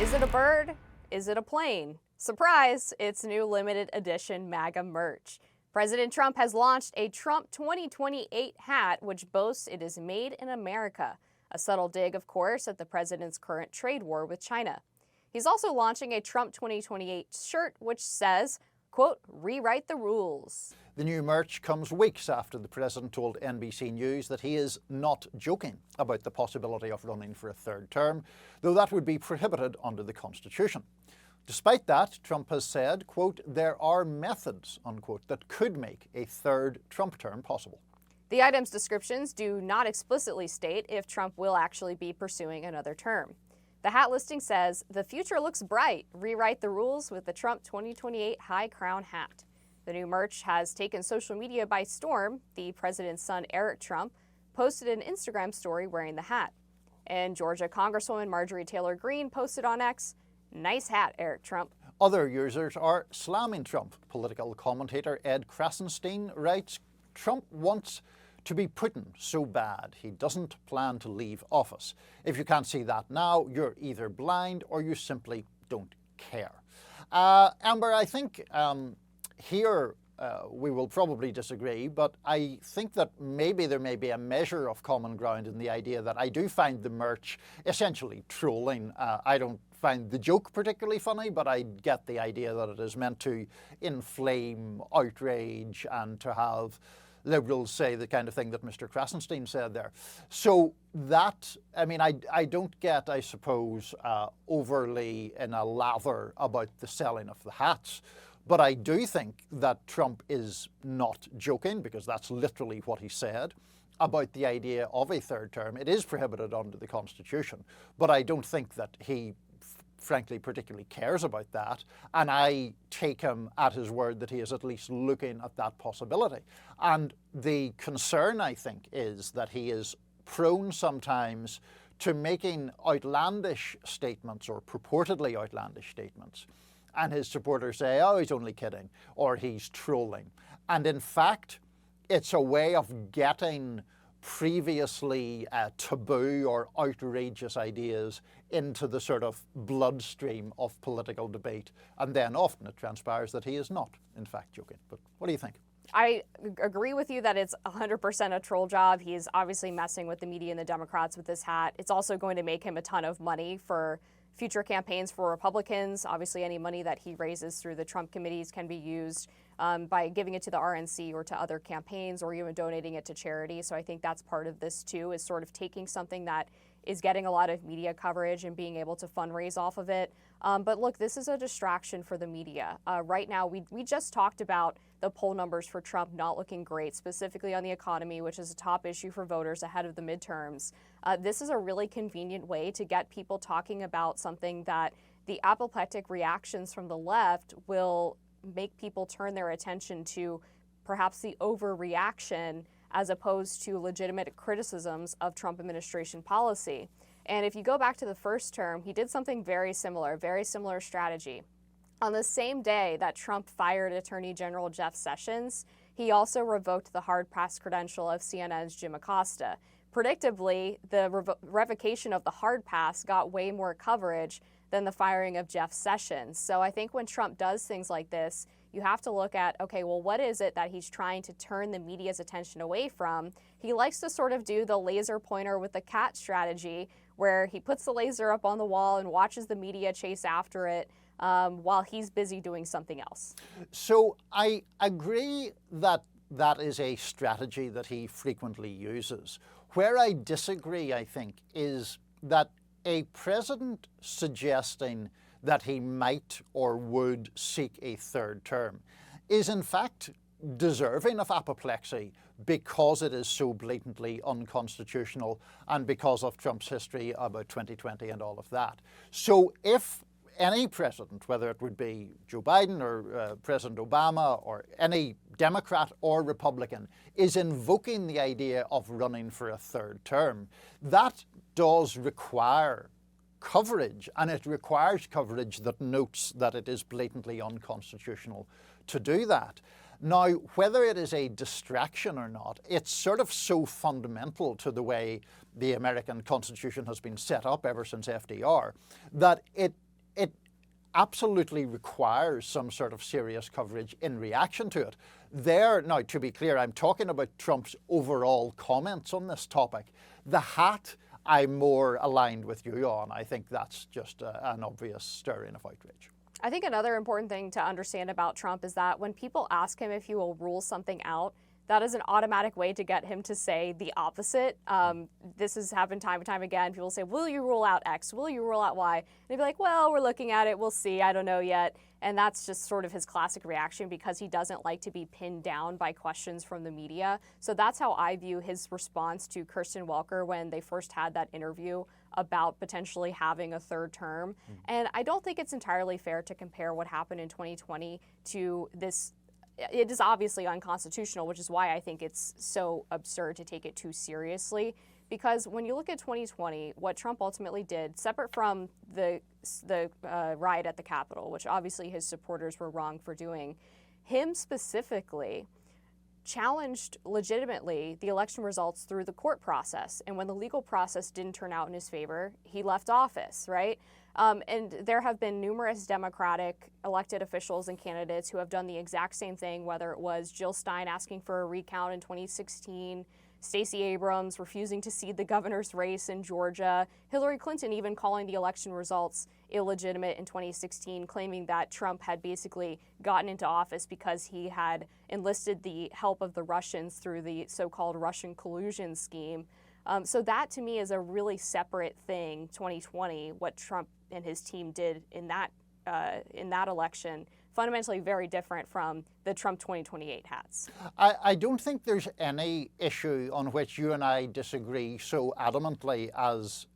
Is it a bird? Is it a plane? Surprise, it's new limited edition MAGA merch. President Trump has launched a Trump 2028 hat, which boasts it is made in America. A subtle dig, of course, at the president's current trade war with China. He's also launching a Trump 2028 shirt, which says, quote, rewrite the rules. The new merch comes weeks after the president told NBC News that he is not joking about the possibility of running for a third term, though that would be prohibited under the Constitution. Despite that, Trump has said, quote, there are methods, unquote, that could make a third Trump term possible. The item's descriptions do not explicitly state if Trump will actually be pursuing another term. The hat listing says, the future looks bright. Rewrite the rules with the Trump 2028 high crown hat. The new merch has taken social media by storm. The president's son, Eric Trump, posted an Instagram story wearing the hat. And Georgia Congresswoman Marjorie Taylor Greene posted on X, nice hat, Eric Trump. Other users are slamming Trump. Political commentator Ed Krasenstein writes, Trump wants to be Putin so bad he doesn't plan to leave office. If you can't see that now, you're either blind or you simply don't care. Amber, I think here we will probably disagree, but I think that maybe there may be a measure of common ground in the idea that I do find the merch essentially trolling. I don't find the joke particularly funny, but I get the idea that it is meant to inflame outrage and to have Liberals say the kind of thing that Mr. Krasenstein said there. So that, I mean, I don't get, I suppose, overly in a lather about the selling of the hats. But I do think that Trump is not joking, because that's literally what he said, about the idea of a third term. It is prohibited under the Constitution, but I don't think that he frankly particularly cares about that, and I take him at his word that he is at least looking at that possibility. And the concern, I think, is that he is prone sometimes to making outlandish statements, or purportedly outlandish statements, and his supporters say, oh, he's only kidding, or he's trolling. And in fact, it's a way of getting previously taboo or outrageous ideas into the sort of bloodstream of political debate. And then often it transpires that he is not, in fact, joking. But what do you think? I agree with you that it's 100% a troll job. He's obviously messing with the media and the Democrats with this hat. It's also going to make him a ton of money for future campaigns for Republicans. Obviously, any money that he raises through the Trump committees can be used by giving it to the RNC or to other campaigns, or even donating it to charity. So I think that's part of this too, is sort of taking something that is getting a lot of media coverage and being able to fundraise off of it. But look, this is a distraction for the media. Right now, we just talked about the poll numbers for Trump not looking great, specifically on the economy, which is a top issue for voters ahead of the midterms. This is a really convenient way to get people talking about something that the apoplectic reactions from the left will make people turn their attention to perhaps the overreaction as opposed to legitimate criticisms of Trump administration policy. And if you go back to the first term, he did something very similar strategy. On the same day that Trump fired Attorney General Jeff Sessions, he also revoked the hard pass credential of CNN's Jim Acosta. Predictably, the revocation of the hard pass got way more coverage than the firing of Jeff Sessions. So I think when Trump does things like this, you have to look at, okay, well, what is it that he's trying to turn the media's attention away from? He likes to sort of do the laser pointer with the cat strategy, where he puts the laser up on the wall and watches the media chase after it while he's busy doing something else. So I agree that that is a strategy that he frequently uses. Where I disagree, I think, is that a president suggesting that he might or would seek a third term is in fact deserving of apoplexy, because it is so blatantly unconstitutional and because of Trump's history about 2020 and all of that. So if any president, whether it would be Joe Biden or President Obama or any Democrat or Republican, is invoking the idea of running for a third term, that does require coverage, and it requires coverage that notes that it is blatantly unconstitutional to do that. Now, whether it is a distraction or not, it's sort of so fundamental to the way the American Constitution has been set up ever since FDR that it absolutely requires some sort of serious coverage in reaction to it. Now, to be clear, I'm talking about Trump's overall comments on this topic. The hat, I'm more aligned with you on. I think that's just an obvious stirring of outrage. I think another important thing to understand about Trump is that when people ask him if he will rule something out, that is an automatic way to get him to say the opposite. This has happened time and time again. People say, will you rule out X? Will you rule out Y? And they'd be like, well, we're looking at it. We'll see. I don't know yet. And that's just sort of his classic reaction because he doesn't like to be pinned down by questions from the media. So that's how I view his response to Kirsten Welker when they first had that interview about potentially having a third term. And I don't think it's entirely fair to compare what happened in 2020 to this. It is obviously unconstitutional, which is why I think it's so absurd to take it too seriously. Because when you look at 2020, what Trump ultimately did, separate from the riot at the Capitol, which obviously his supporters were wrong for doing, him specifically challenged legitimately the election results through the court process. And when the legal process didn't turn out in his favor, he left office, right? And there have been numerous Democratic elected officials and candidates who have done the exact same thing, whether it was Jill Stein asking for a recount in 2016, Stacey Abrams refusing to cede the governor's race in Georgia, Hillary Clinton even calling the election results illegitimate in 2016, claiming that Trump had basically gotten into office because he had enlisted the help of the Russians through the so-called Russian collusion scheme. So that to me is a really separate thing, 2020, what Trump and his team did in that election, fundamentally very different from the Trump 2028 hats. I don't think there's any issue on which you and I disagree so adamantly as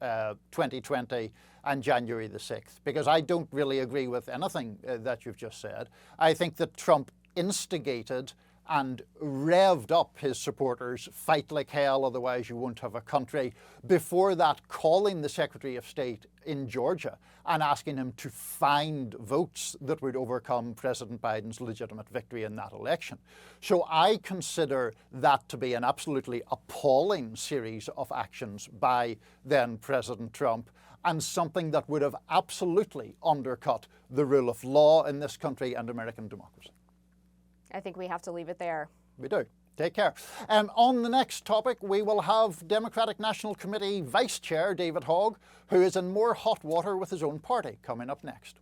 2020 and January the 6th, because I don't really agree with anything that you've just said. I think that Trump instigated and revved up his supporters, fight like hell, otherwise you won't have a country, before that calling the Secretary of State in Georgia and asking him to find votes that would overcome President Biden's legitimate victory in that election. So I consider that to be an absolutely appalling series of actions by then President Trump, and something that would have absolutely undercut the rule of law in this country and American democracy. I think we have to leave it there. We do. Take care. On the next topic, we will have Democratic National Committee Vice Chair David Hogg, who is in more hot water with his own party, coming up next.